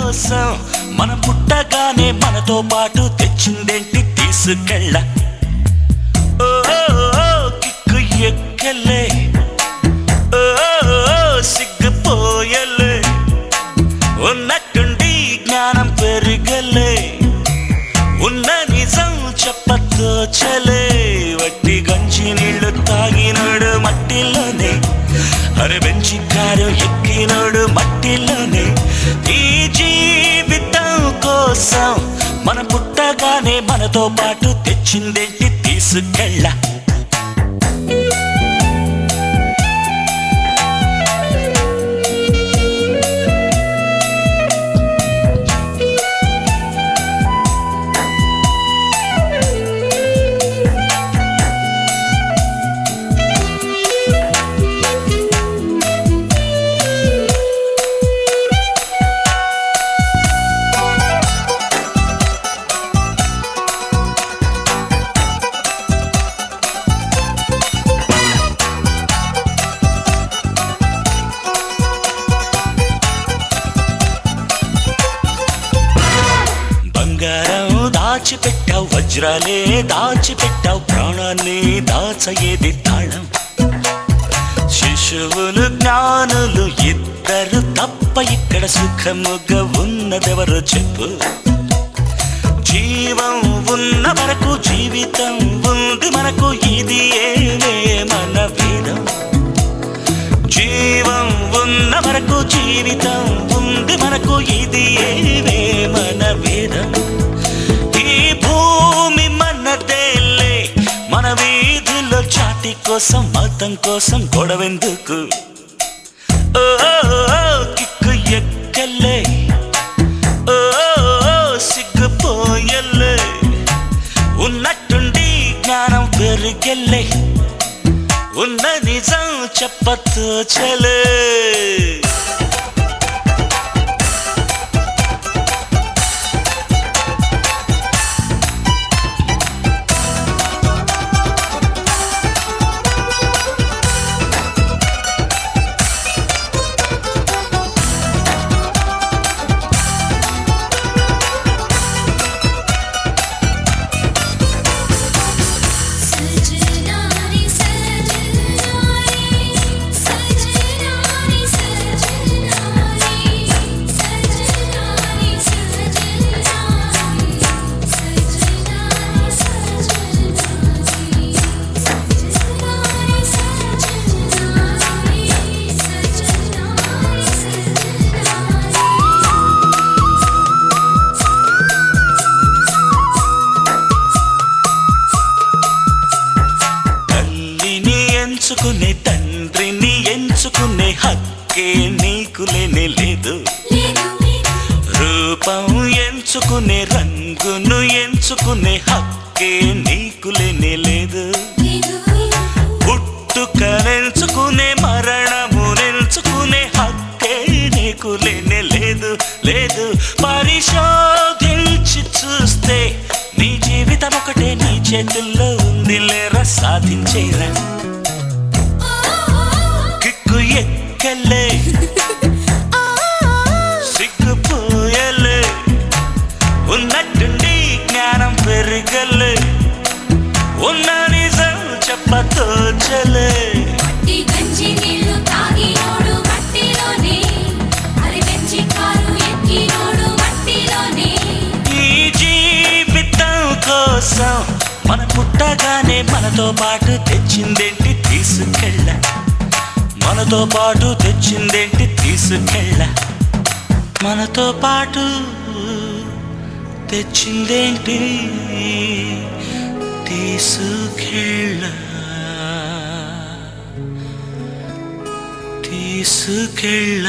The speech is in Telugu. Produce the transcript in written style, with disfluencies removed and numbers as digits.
కోసం మన పుట్టగానే మనతో పాటు తెచ్చిందేంటి తీసుకెళ్ళ కిక్కు ఎక్కలే సిగ్గిపోయలే ఉన్నట్టుండి జ్ఞానం పెరిగలే ఉన్న నిజం చెప్పతోచలే వట్టి గంజి నీళ్లు తాగినోడు మట్టిలోనే అరే బెంచి కారు ఎక్కినోడు మట్టిలోనే ఈ జీవితం కోసం మన పుట్టగానే మనతో పాటు తెచ్చిందేంటి తీసుకెళ్ళ దాచిపెట్టావు వజ్రాలే దాచిపెట్టావు ప్రాణాన్ని దాచయేది తాళం శిశువులు జ్ఞానులు ఇద్దరు తప్ప ఇక్కడ సుఖముగా ఉన్నదెవరో చెప్పు జీవం ఉన్న వరకు జీవితం ఉంది మనకు ఇది ఏమే మన వేదం జీవం ఉన్న వరకు జీవితం ఉంది మనకు ఇది ఏమే మన వేదం భూమి మనదేలే మన వీధిలో చాటి కోసం మతం కోసం గొడవెందుకు కిక్కు ఎక్కలే సిగ్గుపోయలే ఉన్నట్టుండి జ్ఞానం పెరిగెళ్ళే ఉన్న నిజం చెప్పతోచలే ఎంచుకునే తండ్రిని ఎంచుకునే హక్కే నీకు లేనే లేదు రూపం ఎంచుకునే రంగును ఎంచుకునే హక్కే నీకు లేనే లేదు పుట్టుకనెంచుకునే మరణమునెంచుకునే హక్కే నీకు లేనే లేదు లేదు పరిశోధించి చూస్తే నీ జీవితం ఒకటే నీ చేతుల్లో ఉంది లేరా సాధించేరా కిక్కు ఎక్కలే సిగ్గుపోయలే ఉన్నట్టుండి జ్ఞానం పెరిగలే ఉన్న నిజం చెప్పతోచలే ఈ జీవితం కోసం మన పుట్టగానే మనతో పాటు తెచ్చిందేంటి తీసుకెళ్ళ మనతో పాటు తెచ్చిందేంటి తీసుకెళ్ళ మనతో పాటు తెచ్చిందేంటి తీసుకెళ్ళ తీసుకెళ్ళ